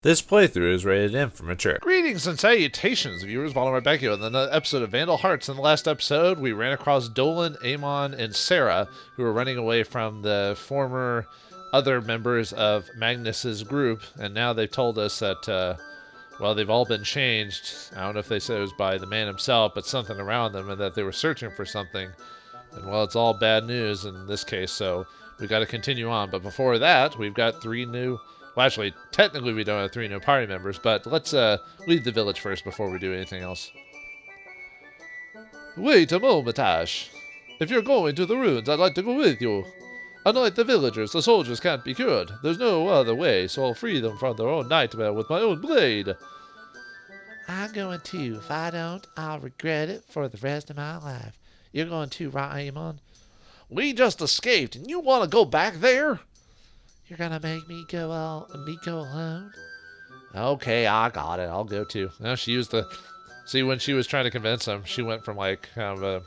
This playthrough is rated M for mature. Greetings and salutations, viewers. Vauldemare back here with another episode of Vandal Hearts. In the last episode, we ran across Dolan, Amon, and Sarah, who were running away from the former other members of Magnus's group, and now they've told us that, well, they've all been changed. I don't know if they said it was by the man himself, but something around them, and that they were searching for something. And, well, it's all bad news in this case, so we got to continue on. But before that, we've got three new... Well, actually, technically we don't have three new party members, but let's leave the village first before we do anything else. Wait a moment, Ash. If you're going to the ruins, I'd like to go with you. Unlike the villagers, the soldiers can't be cured. There's no other way, so I'll free them from their own nightmare with my own blade. I'm going too. If I don't, I'll regret it for the rest of my life. You're going too, right, Amon? We just escaped, and you want to go back there? You're gonna make me go alone? Okay, I got it. I'll go too. Now she used the... See, when she was trying to convince him, she went from like kind of a...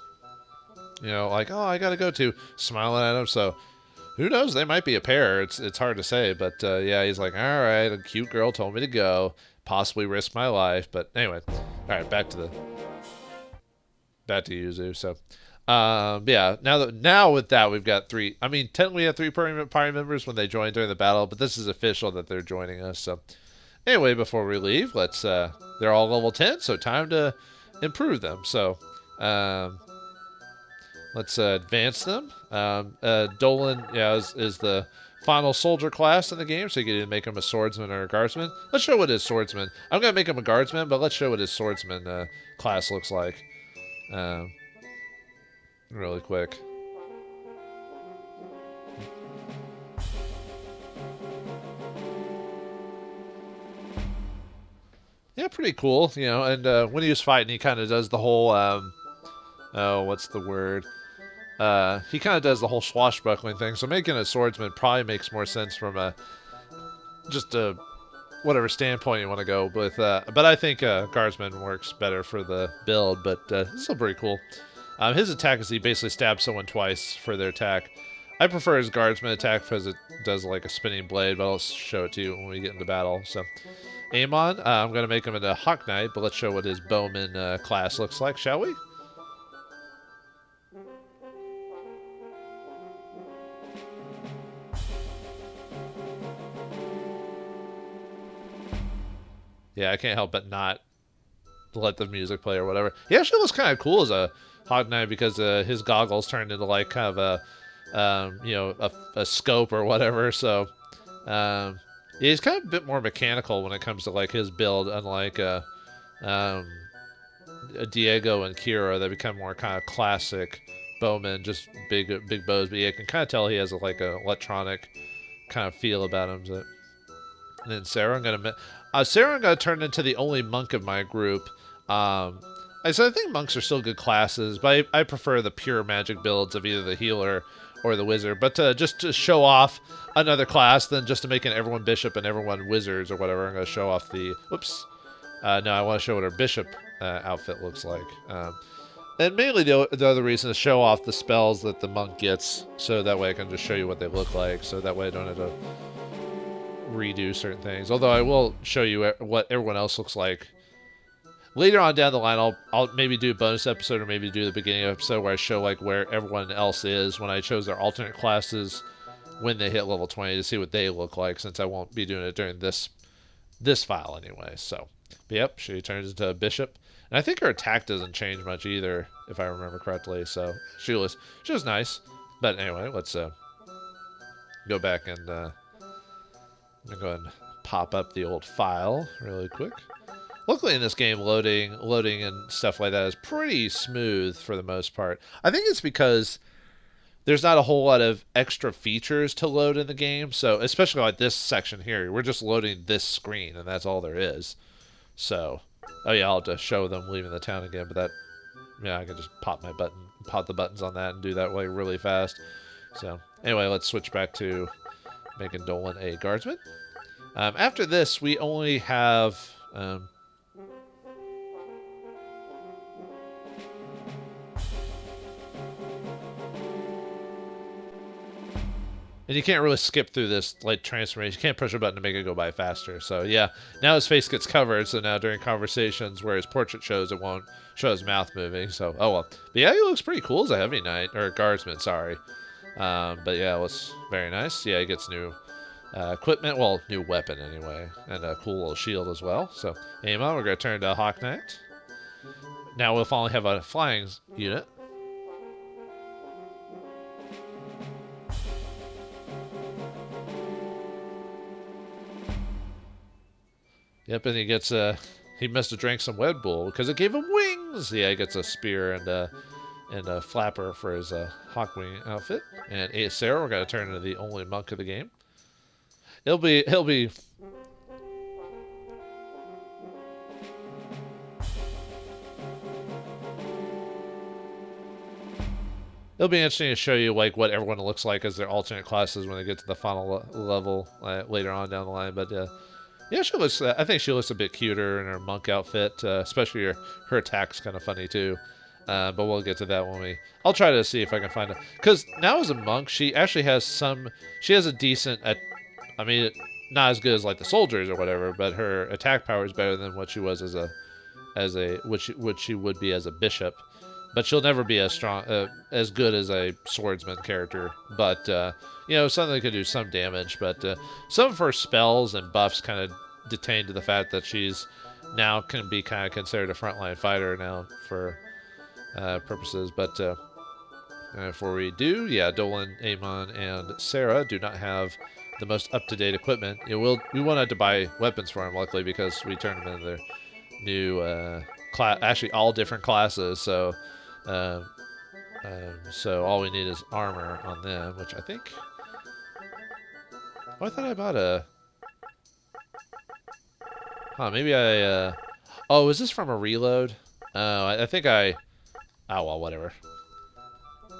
You know, like, oh, I gotta go to, smiling at him. So, who knows? They might be a pair. It's hard to say. But, yeah, he's like, all right, a cute girl told me to go. Possibly risk my life. But anyway. All right, back to Yuzu. So... yeah, now with that, we've got three. I mean, technically we have three party members when they joined during the battle, but this is official that they're joining us. So, anyway, before we leave, let's, they're all level 10, so time to improve them. So, let's, advance them. Dolan, yeah, is the final soldier class in the game, so you can either make him a swordsman or a guardsman. Let's show what his swordsman, I'm gonna make him a guardsman, but let's show what his swordsman, class looks like. Really quick. Yeah, pretty cool, you know, and when he was fighting, he kind of does the whole, oh, what's the word? He kind of does the whole swashbuckling thing, so making a swordsman probably makes more sense from just a, whatever standpoint you want to go with, but I think guardsman works better for the build, but it's still pretty cool. His attack is he basically stabs someone twice for their attack. I prefer his guardsman attack because it does like a spinning blade, but I'll show it to you when we get into battle. So, Amon, I'm going to make him into Hawk Knight, but let's show what his bowman class looks like, shall we? Yeah, I can't help but not let the music play or whatever. He actually looks kind of cool as a Hawk Knight because his goggles turned into like kind of a, you know, a scope or whatever. So he's kind of a bit more mechanical when it comes to like his build, unlike a Diego and Kira that become more kind of classic bowmen, just big bows. But yeah, you can kind of tell he has like a electronic kind of feel about him. So. And then Sarah, I'm gonna turn into the only monk of my group. So I think monks are still good classes, but I prefer the pure magic builds of either the healer or the wizard. But just to show off another class than just to make everyone bishop and everyone wizards or whatever, I'm going to show off the... Whoops. No, I want to show what our bishop outfit looks like. And mainly the other reason is show off the spells that the monk gets, so that way I can just show you what they look like, so that way I don't have to redo certain things. Although I will show you what everyone else looks like. Later on down the line, I'll maybe do a bonus episode or maybe do the beginning episode where I show like where everyone else is when I chose their alternate classes when they hit level 20 to see what they look like, since I won't be doing it during this file anyway. So, but yep, she turns into a bishop, and I think her attack doesn't change much either, if I remember correctly. So she was nice. But anyway, let's go back and I'm gonna go ahead and pop up the old file really quick. Luckily in this game, loading and stuff like that is pretty smooth for the most part. I think it's because there's not a whole lot of extra features to load in the game. So, especially like this section here, we're just loading this screen, and that's all there is. So, oh yeah, I'll have to show them leaving the town again, but that, yeah, I can just pop the buttons on that and do that way really fast. So, anyway, let's switch back to making Dolan a guardsman. After this, we only have... And you can't really skip through this like transformation. You can't push a button to make it go by faster. So yeah, now his face gets covered. So now during conversations where his portrait shows, it won't show his mouth moving. So oh well. But yeah, he looks pretty cool as a heavy knight or a guardsman. Sorry. But yeah, it looks very nice. Yeah, he gets new equipment. Well, new weapon anyway, and a cool little shield as well. So aim on. We're gonna turn to Hawk Knight. Now we'll finally have a flying unit. Yep, and he gets he must have drank some Red Bull because it gave him wings. Yeah, he gets a spear and a flapper for his Hawkwing outfit. And Sarah, we're gonna turn into the only monk of the game. He'll be It'll be interesting to show you like what everyone looks like as their alternate classes when they get to the final level later on down the line. But yeah, she looks. I think she looks a bit cuter in her monk outfit, especially her attack's kind of funny too. But we'll get to that when we. I'll try to see if I can find it. Because now as a monk, she actually has some. She has a decent. I mean, not as good as like the soldiers or whatever, but her attack power is better than what she was what she would be as a bishop. But she'll never be as strong, as good as a swordsman character. But you know, something that could do some damage. But some of her spells and buffs kind of detain to the fact that she's now can be kind of considered a frontline fighter now for purposes. But before we do, yeah, Dolan, Amon, and Sarah do not have the most up-to-date equipment. You know, we wanted to buy weapons for them, luckily, because we turned them into their new actually all different classes. So. So all we need is armor on them, which I think. Oh, I thought I bought a. Huh? Maybe I. Oh, is this from a reload? Oh, I think I. Oh well, whatever.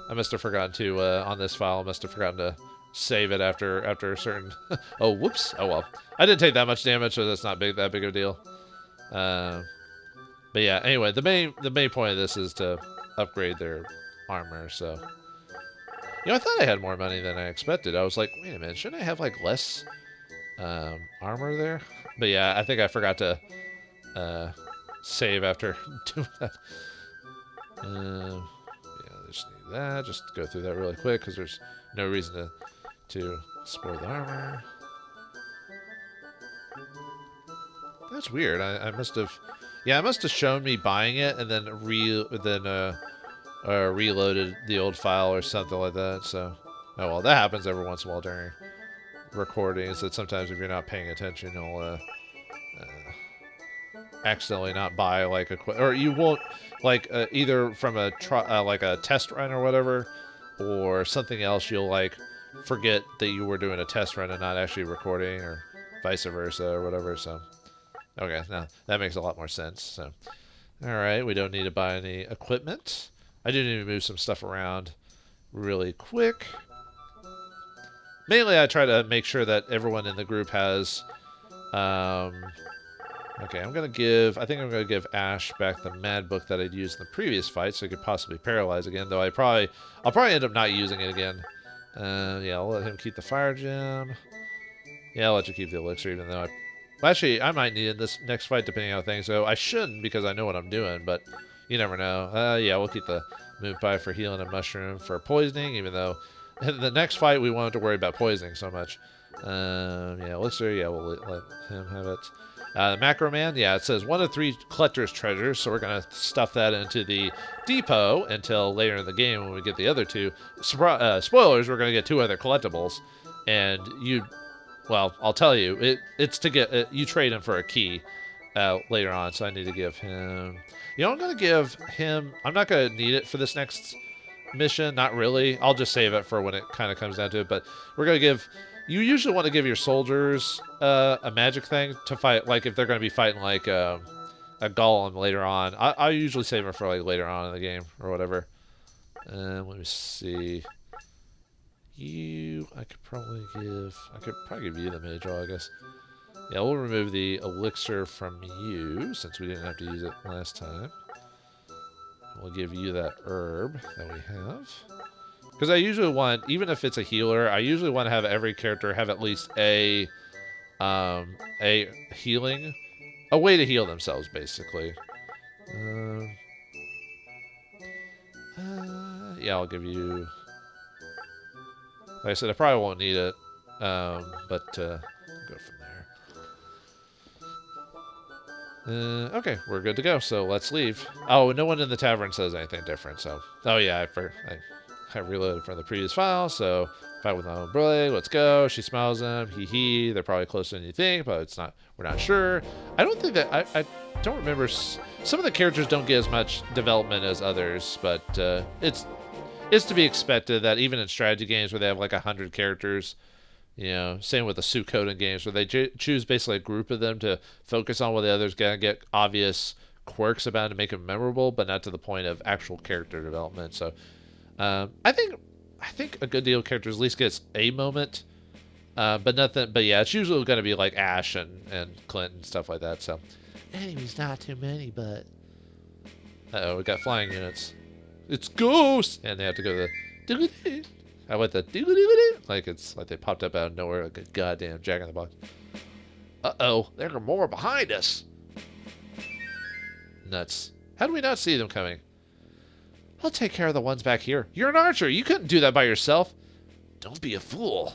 I must have forgotten to on this file. I must have forgotten to save it after a certain. Oh, whoops. Oh well. I didn't take that much damage, so that's not that big of a deal. But yeah. Anyway, the main point of this is to upgrade their armor. So, you know, I thought I had more money than I expected. I was like, wait a minute, shouldn't I have like less armor there? But yeah, I think I forgot to save after doing that. Yeah, I just need that. Just go through that really quick because there's no reason to spoil the armor. That's weird. I must have. Yeah, it must have shown me buying it and then reloaded the old file or something like that. So, oh well, that happens every once in a while during recordings. That sometimes if you're not paying attention, you'll accidentally not buy like or you won't like either from a like a test run or whatever, or something else. You'll like forget that you were doing a test run and not actually recording, or vice versa or whatever. So. Okay, now that makes a lot more sense. So, all right, we don't need to buy any equipment. I do need to move some stuff around really quick. Mainly, I try to make sure that everyone in the group has. Okay, I think I'm gonna give Ash back the Mad Book that I'd used in the previous fight, so he could possibly paralyze again. Though I'll probably end up not using it again. Yeah, I'll let him keep the fire gem. Yeah, I'll let you keep the elixir, even though actually, I might need it this next fight, depending on how things go. I shouldn't, because I know what I'm doing, but you never know. Yeah, we'll keep the moon pie for healing and mushroom for poisoning, even though in the next fight we won't have to worry about poisoning so much. Yeah, elixir, yeah, we'll let him have it. The Macro Man, yeah, it says 1 of 3 collector's treasures, so we're going to stuff that into the depot until later in the game when we get the other 2. Spoilers, we're going to get 2 other collectibles, and well, I'll tell you, it's to get you trade him for a key later on, so I need to give him. You know, I'm gonna give him. I'm not gonna need it for this next mission, not really. I'll just save it for when it kind of comes down to it. But we're gonna give. You usually want to give your soldiers a magic thing to fight, like if they're gonna be fighting like a golem later on. I usually save it for like later on in the game or whatever. Let me see. I could probably give you the Mage-All, I guess. Yeah, we'll remove the elixir from you, since we didn't have to use it last time. We'll give you that herb that we have. Because I usually want, even if it's a healer, I usually want to have every character have at least a healing, a way to heal themselves, basically. Yeah, I'll give you. Like I said, I probably won't need it, but go from there. Okay, we're good to go. So let's leave. Oh, no one in the tavern says anything different. So, oh yeah, I reloaded from the previous file. So fight with my own blade. Let's go. She smiles at him. Hee hee. They're probably closer than you think, but it's not. We're not sure. I don't think that I don't remember. Some of the characters don't get as much development as others, but it's to be expected that even in strategy games where they have like 100 characters, you know, same with the Suikoden games where they choose basically a group of them to focus on, while the others gonna get obvious quirks about it to make them memorable, but not to the point of actual character development. So I think a good deal of characters at least gets a moment, but nothing. But yeah, it's usually gonna be like Ash and Clint and stuff like that. So enemies not too many, but we got flying units. It's ghosts, and they have to go to the I went the like it's like they popped up out of nowhere like a goddamn Jack in the Box. There are more behind us. Nuts. How do we not see them coming? I'll take care of the ones back here. You're an archer. You couldn't do that by yourself. Don't be a fool.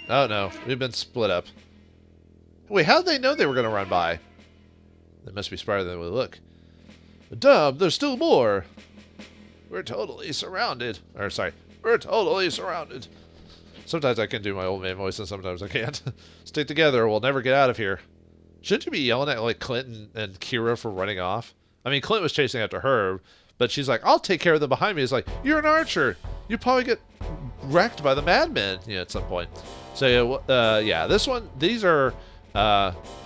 Oh no, we've been split up. Wait, how did they know they were going to run by? They must be smarter than we look. Dumb, there's still more. We're totally surrounded. We're totally surrounded. Sometimes I can do my old man voice and sometimes I can't. Stick together, we'll never get out of here. Shouldn't you be yelling at like Clint and Kira for running off? I mean, Clint was chasing after her, but she's like, I'll take care of them behind me. It's like, you're an archer. You probably get wrecked by the madmen, you know, at some point. So yeah, this one, these are,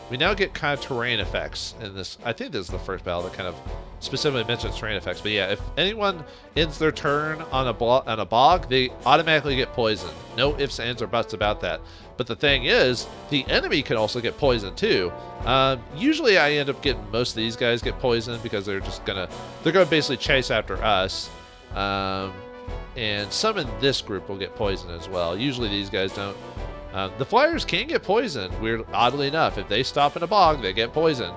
we now get kind of terrain effects in this. I think this is the first battle that kind of specifically mentions terrain effects. But yeah, if anyone ends their turn on a bog, they automatically get poisoned. No ifs, ands, or buts about that. But the thing is, the enemy can also get poisoned too. Usually I end up getting most of these guys get poisoned because they're gonna basically chase after us. And some in this group will get poisoned as well. Usually these guys don't. The flyers can get poisoned. Oddly enough, if they stop in a bog, they get poisoned.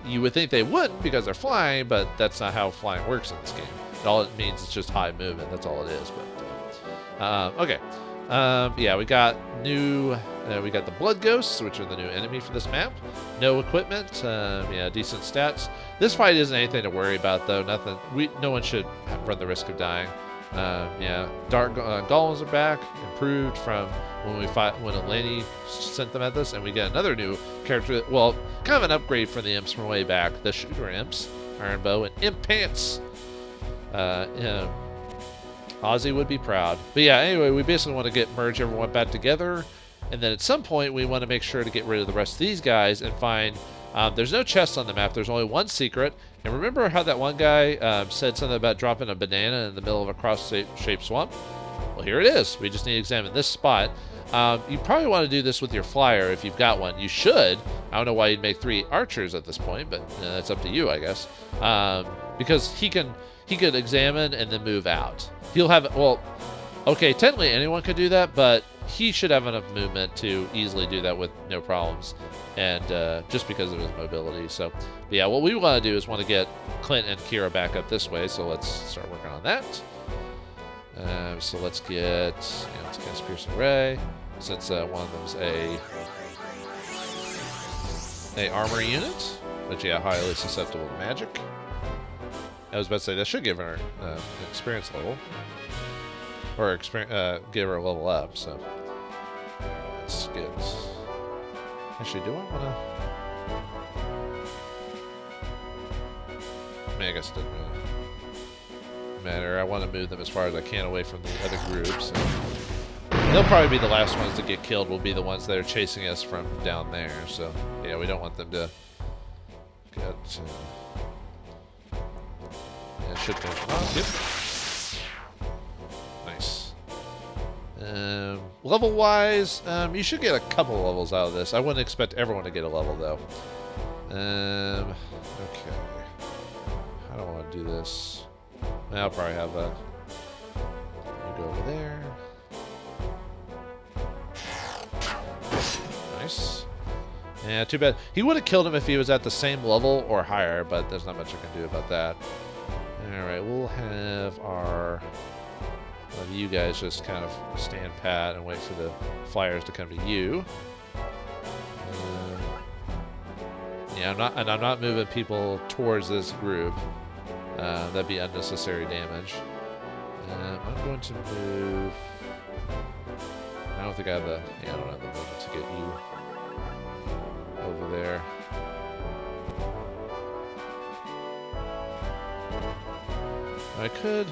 You would think they wouldn't because they're flying, but that's not how flying works in this game. All it means is just high movement. That's all it is. But okay. Yeah, we got the Blood Ghosts, which are the new enemy for this map. No equipment. Yeah, decent stats. This fight isn't anything to worry about though. Nothing. No one should run the risk of dying. Yeah, Dark Golems are back, improved from when Eleni sent them at this, and we get another new character. Well, kind of an upgrade from the imps from way back. The shooter imps, Iron Bow, and Imp Pants. Yeah, Ozzy would be proud. But yeah, anyway, we basically want to merge everyone back together, and then at some point we want to make sure to get rid of the rest of these guys and find. There's no chests on the map. There's only one secret. And remember how that one guy said something about dropping a banana in the middle of a cross-shaped swamp? Well, here it is. We just need to examine this spot. You probably want to do this with your flyer if you've got one. You should. I don't know why you'd make 3 archers at this point, but that's up to you, I guess. Because he could examine and then move out. He'll have, well, okay, technically anyone could do that, but he should have enough movement to easily do that with no problems. And just because of his mobility. So, yeah, what we want to do is want to get Clint and Kira back up this way. So let's start working on that. So let's get Piercing Ray, since one of them's a armor unit, which yeah, highly susceptible to magic. I was about to say that should give her an experience level, or give her a level up. So let's get. Actually, do I want to? I mean, I guess it doesn't really matter. I want to move them as far as I can away from the other groups. And they'll probably be the last ones to get killed. Will be the ones that are chasing us from down there. So, yeah, we don't want them to get... yeah, should finish them off. Yep. Nice. Level-wise, you should get a couple levels out of this. I wouldn't expect everyone to get a level, though. Okay. How do I want to do this? I'll probably have a... go over there. Nice. Yeah, too bad. He would have killed him if he was at the same level or higher, but there's not much I can do about that. Alright, we'll have you guys just kind of stand pat and wait for the flyers to come to you. Yeah, I'm not moving people towards this group. That'd be unnecessary damage. I'm going to move. I don't think I have the. Yeah, I don't have the movement to get you over there. I could.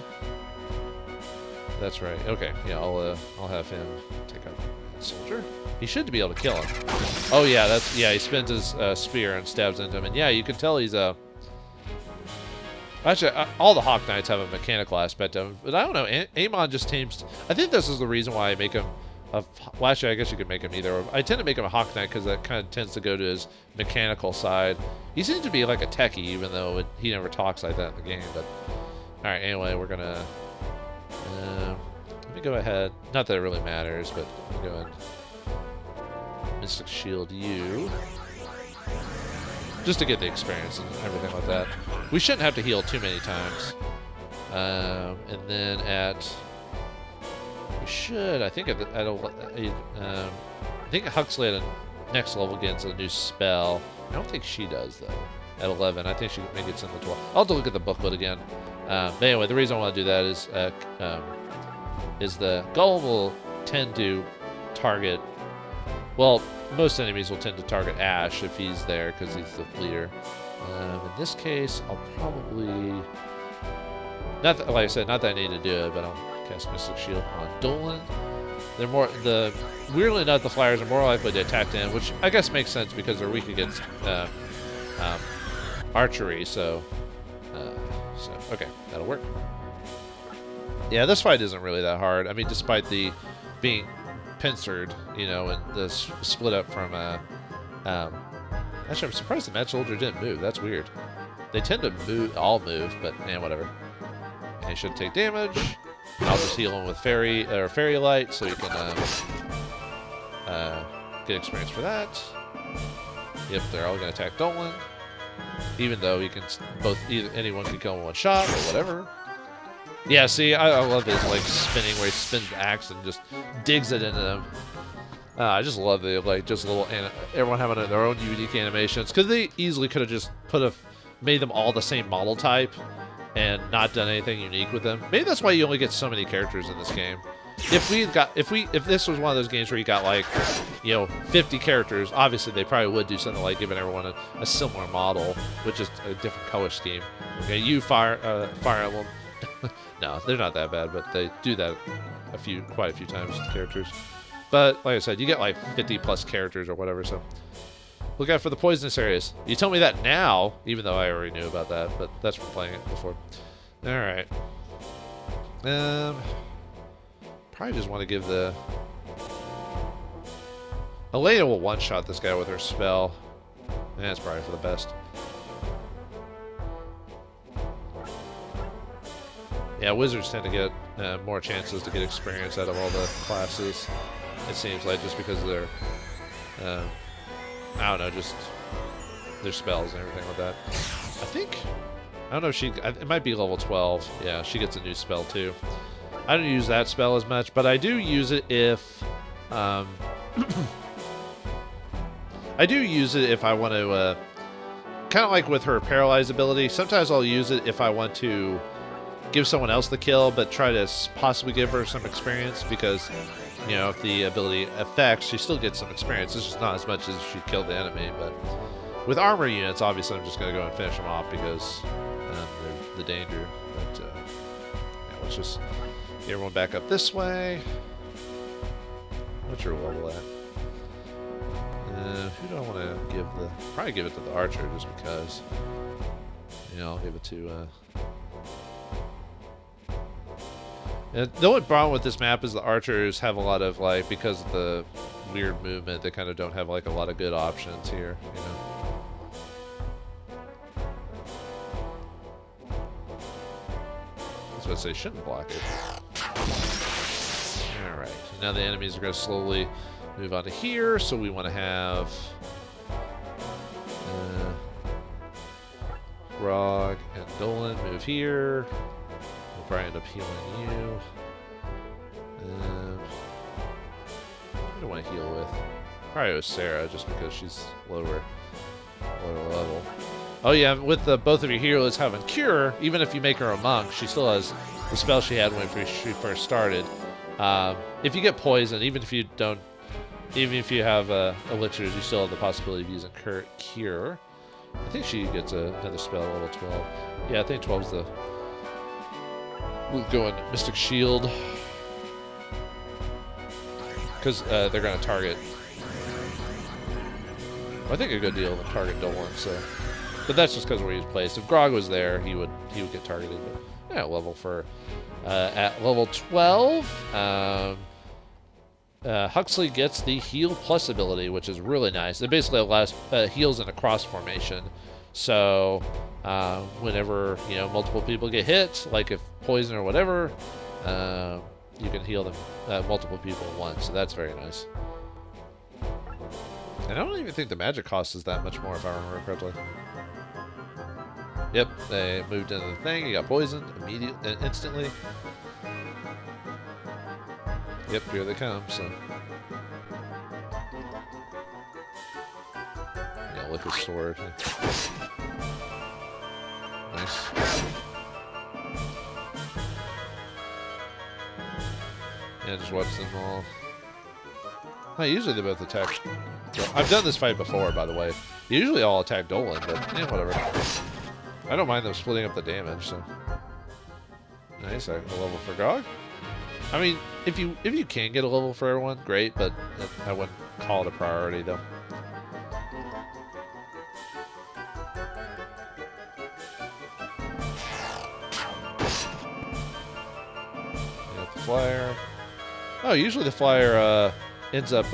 That's right. Okay. Yeah, I'll have him take out that soldier. He should be able to kill him. Oh yeah, he spins his spear and stabs into him, and yeah, you can tell he's a. Actually, all the Hawk Knights have a mechanical aspect of him, but I don't know. Amon just seems. I think this is the reason why I make him. Well, actually, I guess you could make him either. I tend to make him a Hawk Knight because that kind of tends to go to his mechanical side. He seems to be like a techie, even though he never talks like that in the game. But all right, anyway, we're gonna. Let me go ahead. Not that it really matters, but let me go ahead. Mystic Shield you. Just to get the experience and everything like that. We shouldn't have to heal too many times. And then we should. I think I think Huxley at the next level gets a new spell. I don't think she does though. At 11, I think she maybe gets in the 12. I'll have to look at the booklet again. But anyway, the reason I want to do that is the golem will tend to target. Well, most enemies will tend to target Ash if he's there because he's the leader. In this case, I'll probably not that, like I said, not that I need to do it, but I'll cast Mystic Shield on Dolan. They're more weirdly enough, the flyers are more likely to attack them, which I guess makes sense because they're weak against archery. So okay, that'll work. Yeah, this fight isn't really that hard. I mean, despite the being pincered, you know, and the split up from actually, I'm surprised the Mad Soldier didn't move. That's weird. They tend to all move, but man, whatever. And he should take damage. I'll just heal him with Fairy Light, so you can get experience for that. Yep, they're all gonna attack Dolan, even though he can anyone can kill him in one shot or whatever. Yeah, see, I love his like spinning where he spins the axe and just digs it into them. I just love the just little everyone having their own unique animations because they easily could have just made them all the same model type and not done anything unique with them. Maybe that's why you only get so many characters in this game. If this was one of those games where you got 50 characters, obviously they probably would do something like giving everyone a similar model with just a different color scheme. Okay, you Fire Emblem. No, they're not that bad, but they do that quite a few times with characters. But like I said, you get 50 plus characters or whatever, so look out for the poisonous areas. You tell me that now, even though I already knew about that, but that's from playing it before. Alright. Probably just want to give the... Elena will one-shot this guy with her spell. And that's probably for the best. Yeah, wizards tend to get more chances to get experience out of all the classes. It seems like just because of their, I don't know, just their spells and everything like that. I don't know if it might be level 12. Yeah, she gets a new spell too. I don't use that spell as much, but I do use it if, I do use it if I want to, kind of like with her paralyzed ability. Sometimes I'll use it if I want to give someone else the kill, but try to possibly give her some experience because, you know, if the ability affects, she still gets some experience. It's just not as much as if she killed the enemy. But with armor units, obviously, I'm just going to go and finish them off because they're the danger. But yeah, let's just get everyone back up this way. What's your level at? Who do I want to give the... Probably give it to the archer just because. You know, I'll give it to... The only problem with this map is the archers have a lot of, because of the weird movement, they kind of don't have, a lot of good options here, you know. I was going to say, shouldn't block it. Now the enemies are going to slowly move on to here, so we want to have Grog and Dolan move here. We'll probably end up healing you. Who do I want to heal with? Probably with Sarah, just because she's lower level. Oh yeah, with both of your healers having Cure, even if you make her a monk, she still has the spell she had when she first started. If you get poisoned, even if you have elixirs, you still have the possibility of using Cure. I think she gets another spell at level 12. Yeah, I think 12's the... We'll go in Mystic Shield. Because they're going to target... I think a good deal of them target Dolan, so... But that's just because where he's placed. If Grog was there, he would get targeted. But yeah, at level 12, Huxley gets the Heal Plus ability, which is really nice. It basically allows heals in a cross formation. So whenever multiple people get hit, like if poison or whatever, you can heal them multiple people at once. So that's very nice. And I don't even think the magic cost is that much more, if I remember correctly. Yep, they moved into the thing. You got poisoned instantly. Yep, here they come. So, yeah, liquid sword. Nice. Yeah, just watch them all. Usually they both attack. I've done this fight before, by the way. Usually I'll attack Dolan, but whatever. I don't mind them splitting up the damage, so. Nice, I have a level for Grog. I mean, if you can get a level for everyone, great, but I wouldn't call it a priority, though. You got the flyer. Oh, usually the flyer ends up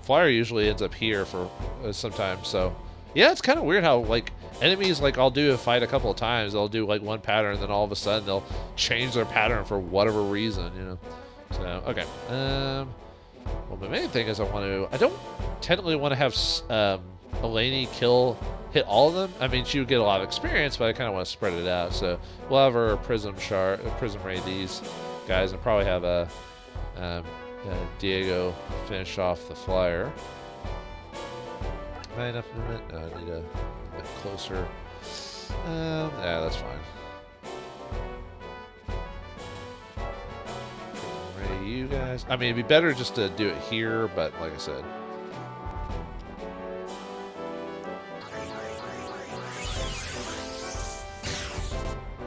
flyer usually ends up here for sometimes. So yeah, it's kind of weird how like enemies, like I'll do a fight a couple of times, they'll do like one pattern, and then all of a sudden they'll change their pattern for whatever reason, So okay. Well, the main thing is I don't technically want to have Eleni hit all of them. I mean, she would get a lot of experience, but I kind of want to spread it out. So we'll have her prism ray these guys, and probably have Diego finish off the flyer. Not enough movement. No, I need a bit closer. Yeah, that's fine. Ready, you guys. I mean, it'd be better just to do it here, but like I said.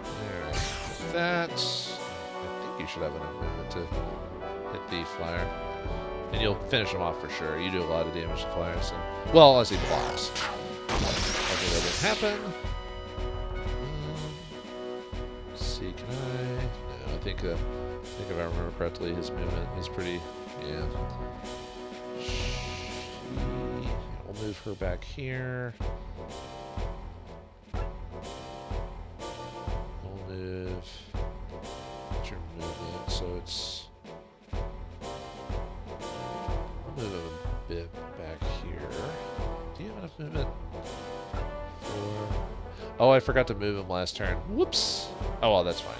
Alright, that. I think you should have enough movement to hit the flyer. And you'll finish him off for sure. You do a lot of damage to flyers. So. Well, unless he blocks. Hopefully that didn't happen. Let's see, can I... No, I think if I remember correctly, his movement is pretty... Yeah. We'll move her back here. We'll move... What's your movement? So it's... Move a bit back here. Do you have enough movement? Oh, I forgot to move him last turn. Whoops. Oh, well, that's fine.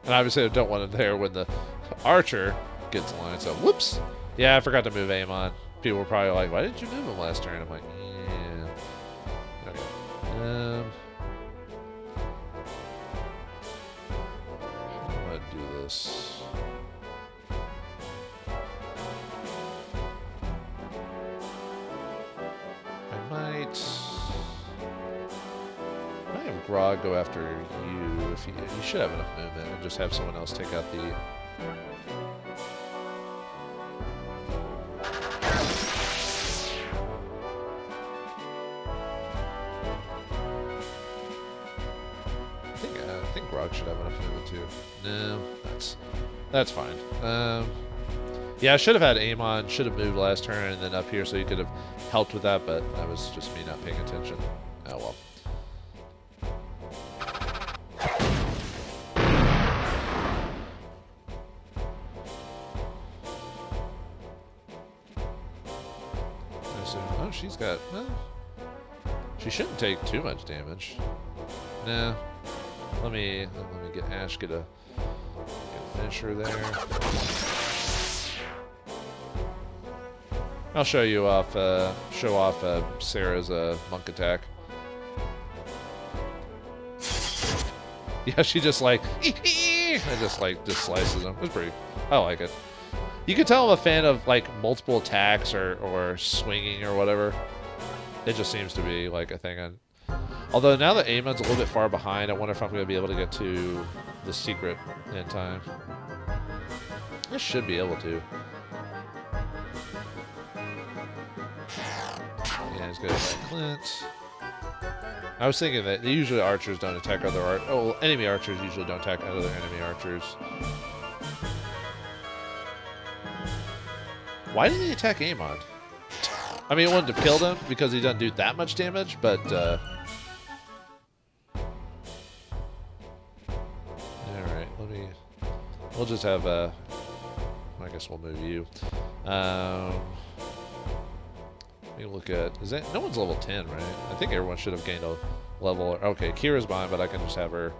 And obviously I don't want him there when the archer gets in line, so whoops. Yeah, I forgot to move Amon. People were probably like, why didn't you move him last turn? I'm like, yeah. Okay. How do I do this? I have Grog go after you. If you should have enough movement, and just have someone else take out the. I think Grog should have enough movement too. No, that's fine. Yeah, I should have had Amon, should have moved last turn and then up here so he could have helped with that, but that was just me not paying attention. Oh well. assume. Oh, she's got. Well, she shouldn't take too much damage. Nah. Let me get Ash get a finisher there. I'll show you off. Show off Sarah's monk attack. Yeah, she just like just slices them. It's pretty. I like it. You can tell I'm a fan of like multiple attacks or swinging or whatever. It just seems to be like a thing. Although now that Amon's a little bit far behind, I wonder if I'm going to be able to get to the secret in time. I should be able to. Yeah, he's good at Clint. I was thinking that usually archers don't attack other enemy archers usually don't attack other enemy archers. Why did he attack Amon? I mean, it wouldn't have killed him because he doesn't do that much damage, but alright, we'll just have I guess we'll move you. Let me look at, no one's level 10, right? I think everyone should have gained a level. Okay, Kira's mine, but I can just have her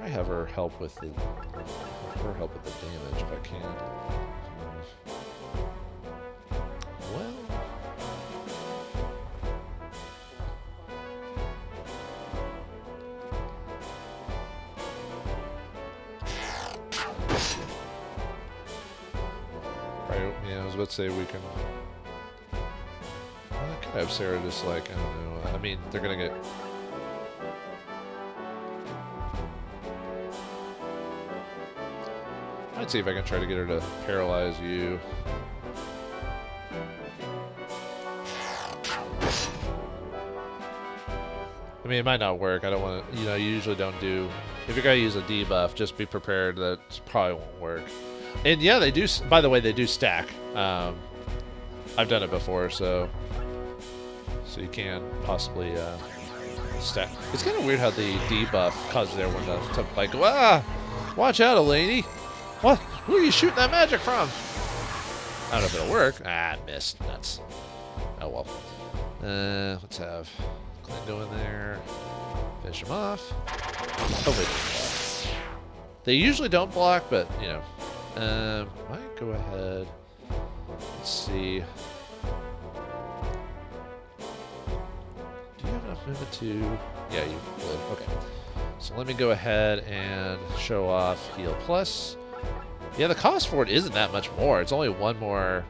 probably have her help with the damage if I can. Well, yeah, I was about to say we can. I could have Sarah just like, I don't know. I mean, they're gonna get. I'd see if I can try to get her to paralyze you. I mean, it might not work. I don't want to, you usually don't do. If you're gonna use a debuff, just be prepared that probably won't work. And yeah, they do. By the way, they do stack. I've done it before, so you can possibly stack. It's kind of weird how the debuff causes everyone to like, watch out, Eleni. What? Who are you shooting that magic from? I don't know if it'll work. I missed. Nuts. Oh well. Let's have Clint go in there. Finish him off. Hopefully they block. They usually don't block, but might go ahead. Let's see. Do you have enough movement to? Yeah, you would. Okay. So let me go ahead and show off heal plus. Yeah, the cost for it isn't that much more. It's only one more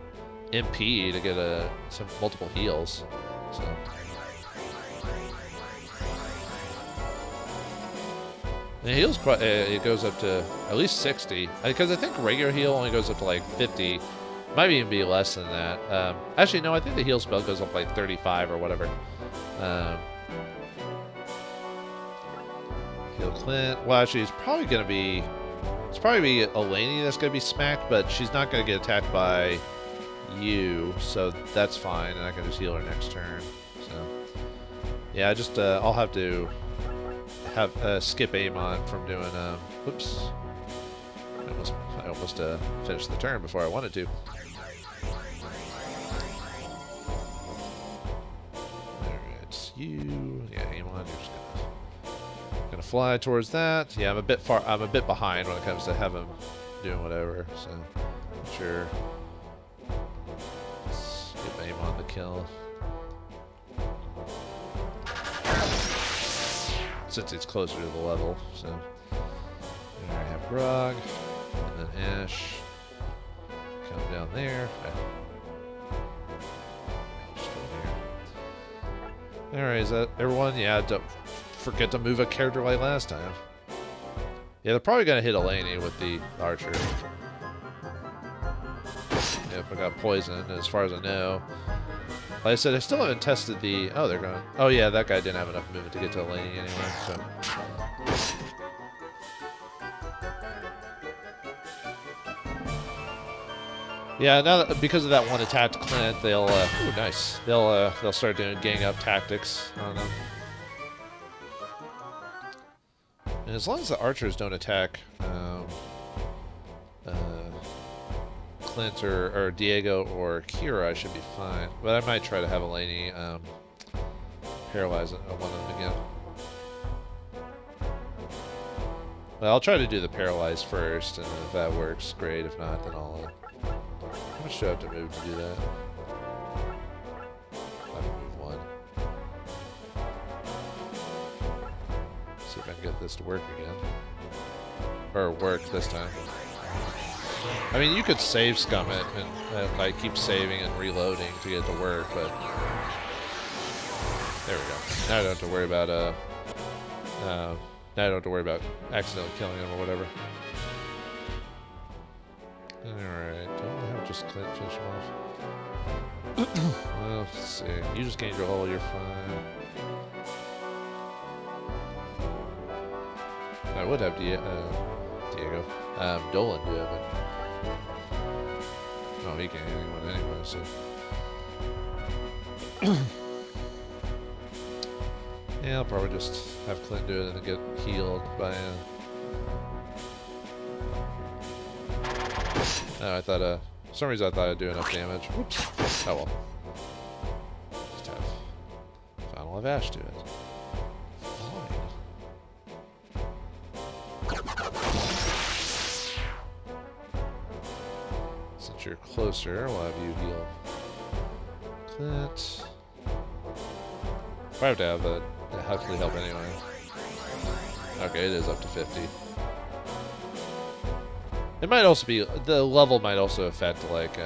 MP to get some multiple heals. So. The heals, it goes up to at least 60. Because I think regular heal only goes up to like 50. Might even be less than that. Actually, no, I think the heal spell goes up like 35 or whatever. Heal Clint. Well, actually, it's probably going to be Eleni that's going to be smacked, but she's not going to get attacked by you, so that's fine, and I can just heal her next turn. So, yeah, I'll have to skip Amon from doing. Whoops! I almost finished the turn before I wanted to. Alright, you. Yeah, Amon, you're just gonna fly towards that. Yeah, I'm a bit behind when it comes to having doing whatever. So, sure. Let's get Amon the kill. Since it's closer to the level, so. There I have Grog, and then Ash. Come down there. Just go there. Alright, is that everyone? Yeah, don't forget to move a character like last time. Yeah, they're probably gonna hit Eleni with the archer. Yep, I got poison, as far as I know. Like I said, I still haven't tested the... Oh, they're going... Oh, yeah, that guy didn't have enough movement to get to Eleni anyway, so... Yeah, now that, because of that one attack to Clint, they'll... ooh, nice. They'll start doing gang-up tactics on them. And as long as the archers don't attack... Clint or Diego or Kira, I should be fine. But I might try to have Eleni paralyze one of them again. Well, I'll try to do the paralyze first, and if that works, great. If not, then I'll... how much do I have to move to do that? I have to move 1. See if I can get this to work again. Or work this time. I mean, you could save scum it and like keep saving and reloading to get it to work, but there we go. Now I don't have to worry about now I don't have to worry about accidentally killing him or whatever. Alright, don't have just Clint finish him off. Well, let's see. You just gained your hull, you're fine. I would have Diego. Dolan do it, but... oh, he can't hit anyone anyway, so... yeah, I'll probably just have Clint do it and then get healed by... oh, I thought, for some reason I thought I'd do enough damage. Whoops. Oh well. Just have Final of Ash do it. Since you're closer, we'll have you heal Clint. I have to have a hopefully help anyway. Okay, it is up to 50. It might also be, the level might also affect, like,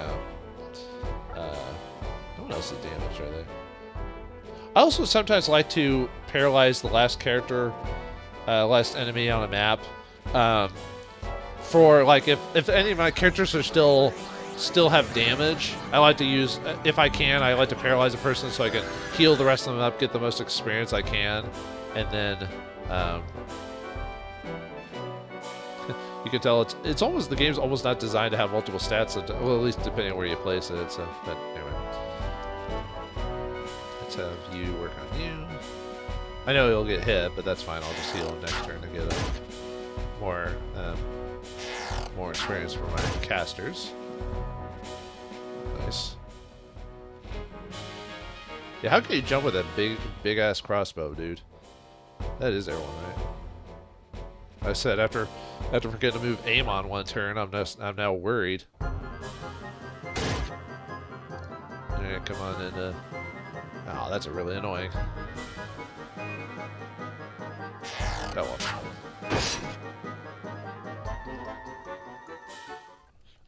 what else is damaged, are they? I also sometimes like to paralyze the last character, last enemy on a map, for, like, if any of my characters are still have damage, I like to use, if I can, I like to paralyze a person so I can heal the rest of them up, get the most experience I can, and then, you can tell it's almost, the game's almost not designed to have multiple stats, well, at least depending on where you place it, so, but anyway. Let's have you work on you. I know he'll get hit, but that's fine, I'll just heal him next turn to get more experience for my casters. Nice. Yeah, how can you jump with that big ass crossbow, dude? That is everyone, right? I said after forgetting to move aim on one turn, I'm now worried. Alright, come on in. Oh, that's really annoying. Oh well.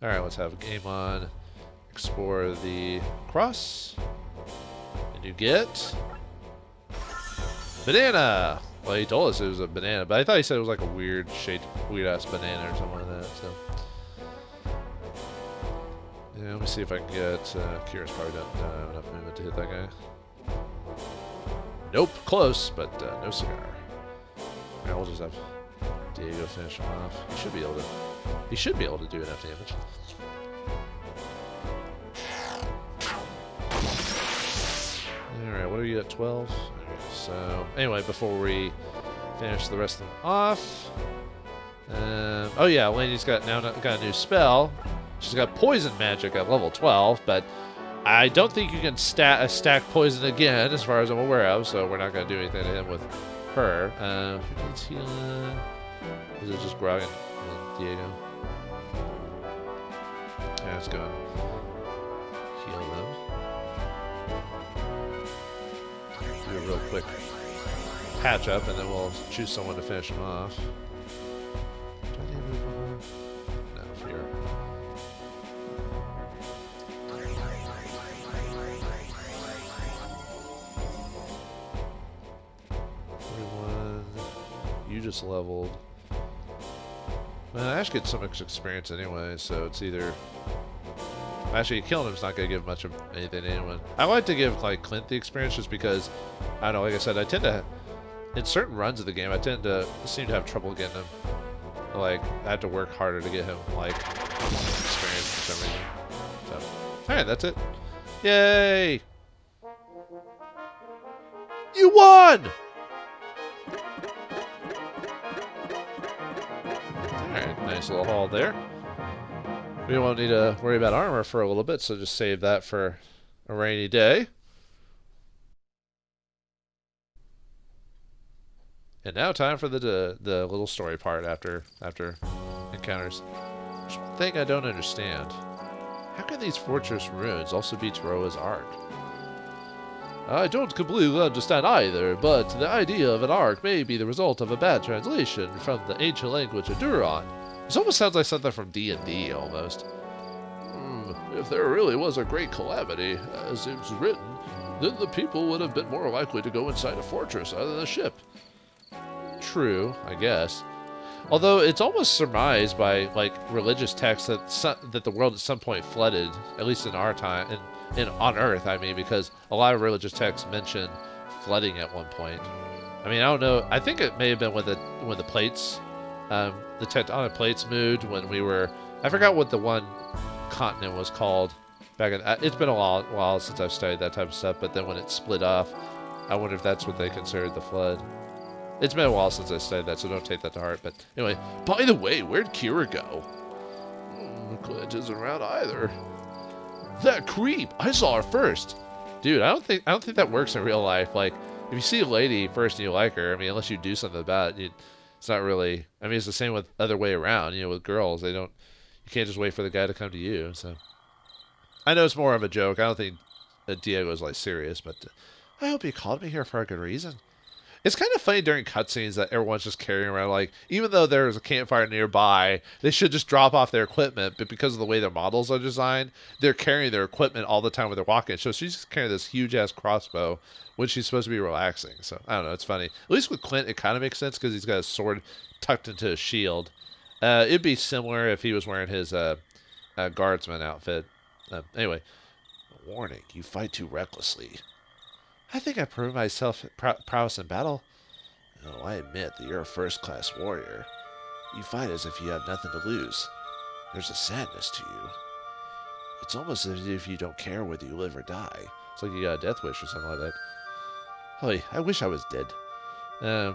Alright, let's have a game on. Explore the cross. And you get... banana! Well, he told us it was a banana, but I thought he said it was like a weird ass banana or something like that, so... yeah, let me see if I can get... Kira's probably don't have enough movement to hit that guy. Nope, close, but no cigar. Alright, we'll just have Diego finish him off. He should be able to do enough damage. Alright, what are you at, 12? Okay, so, anyway, before we finish the rest of them off... oh yeah, Lainey's got a new spell. She's got poison magic at level 12, but I don't think you can stack poison again, as far as I'm aware of, so we're not going to do anything to him with her. Who needs healing? Is it just Grog and Diego? Yeah, let's go heal them. Do a real quick patch up, and then we'll choose someone to finish them off. Do I need to move on? No, here. You just leveled. Well, Ash gets so much experience anyway, so it's either... actually, killing him's not going to give much of anything to anyone. I like to give, like, Clint the experience just because, I don't know, like I said, I tend to... in certain runs of the game, I seem to have trouble getting him. Like, I have to work harder to get him, like, experience for some reason. So, alright, that's it. Yay! You won! Alright, nice little haul there. We won't need to worry about armor for a little bit, so just save that for a rainy day. And now time for the little story part after encounters. There's one thing I don't understand. How can these fortress ruins also be Taroa's art? I don't completely understand either, but the idea of an arc may be the result of a bad translation from the ancient language of Duron. This almost sounds like something from D&D, almost. If there really was a great calamity, as it was written, then the people would have been more likely to go inside a fortress other than a ship. True, I guess. Although it's almost surmised by like religious texts that the world at some point flooded, at least in our time, on Earth, I mean, because a lot of religious texts mention flooding at one point. I mean, I don't know. I think it may have been when the plates, the tectonic plates moved when we were. I forgot what the one continent was called back in. It's been a while since I've studied that type of stuff. But then when it split off, I wonder if that's what they considered the flood. It's been a while since I studied that, so don't take that to heart. But anyway, by the way, where'd Kira go? Clint isn't around either. That creep! I saw her first. Dude, I don't think that works in real life. Like, if you see a lady first and you like her, I mean, unless you do something about it, it's not really. I mean, it's the same with other way around. You know, with girls, you can't just wait for the guy to come to you. So, I know it's more of a joke. I don't think Diego's like serious, but I hope you called me here for a good reason. It's kind of funny during cutscenes that everyone's just carrying around, like, even though there's a campfire nearby, they should just drop off their equipment, but because of the way their models are designed, they're carrying their equipment all the time when they're walking. So she's just carrying this huge-ass crossbow when she's supposed to be relaxing. So, I don't know, it's funny. At least with Clint, it kind of makes sense because he's got a sword tucked into his shield. It'd be similar if he was wearing his guardsman outfit. Anyway, warning, you fight too recklessly. I think I proved myself prowess in battle. Oh, I admit that you're a first-class warrior. You fight as if you have nothing to lose. There's a sadness to you. It's almost as if you don't care whether you live or die. It's like you got a death wish or something like that. Holy, I wish I was dead. Yeah,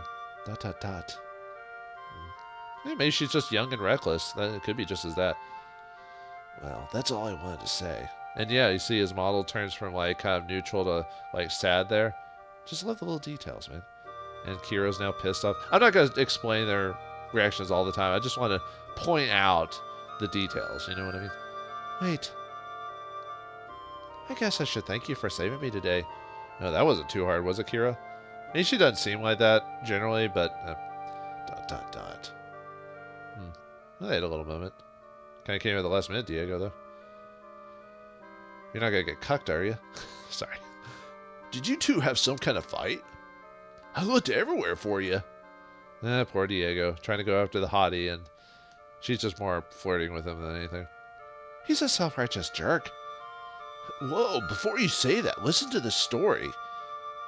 maybe she's just young and reckless. It could be just as that. Well, that's all I wanted to say. And yeah, you see his model turns from like kind of neutral to like sad there. Just love the little details, man. And Kira's now pissed off. I'm not going to explain their reactions all the time. I just want to point out the details. You know what I mean? Wait. I guess I should thank you for saving me today. No, that wasn't too hard, was it, Kira? I mean, she doesn't seem like that generally, but... Well, they had a little moment. Kind of came at the last minute, Diego, though. You're not going to get cucked, are you? Sorry. Did you two have some kind of fight? I looked everywhere for you. Poor Diego. Trying to go after the hottie, and she's just more flirting with him than anything. He's a self-righteous jerk. Whoa, before you say that, listen to the story.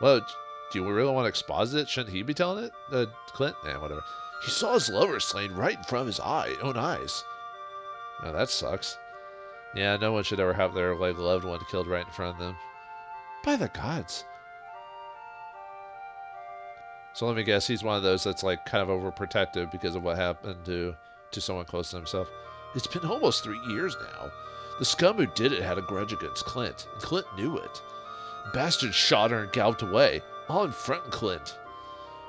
Well, do you really want to exposit it? Shouldn't he be telling it? Clint? Whatever. He saw his lover slain right in front of his own eyes. Oh, that sucks. Yeah, no one should ever have their loved one killed right in front of them. By the gods. So let me guess, he's one of those that's like kind of overprotective because of what happened to someone close to himself. It's been almost 3 years now. The scum who did it had a grudge against Clint, and Clint knew it. Bastard shot her and galloped away, all in front of Clint.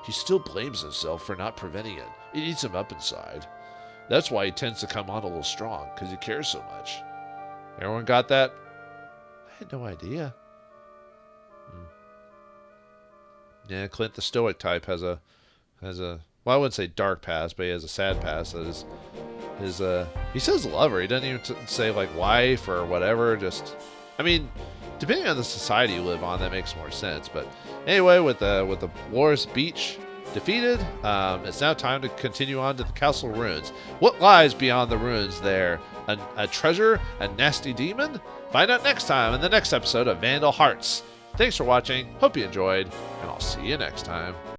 He still blames himself for not preventing it. It eats him up inside. That's why he tends to come on a little strong, because he cares so much. Everyone got that? I had no idea. Yeah, Clint, the stoic type, has a well, I wouldn't say dark past, but he has a sad past. That is he says lover. He doesn't even say like wife or whatever. Just, I mean, depending on the society you live on, that makes more sense. But anyway, with the Wars Beach defeated, it's now time to continue on to the castle ruins. What lies beyond the ruins there? A treasure? A nasty demon? Find out next time in the next episode of Vandal Hearts. Thanks for watching. Hope you enjoyed, and I'll see you next time.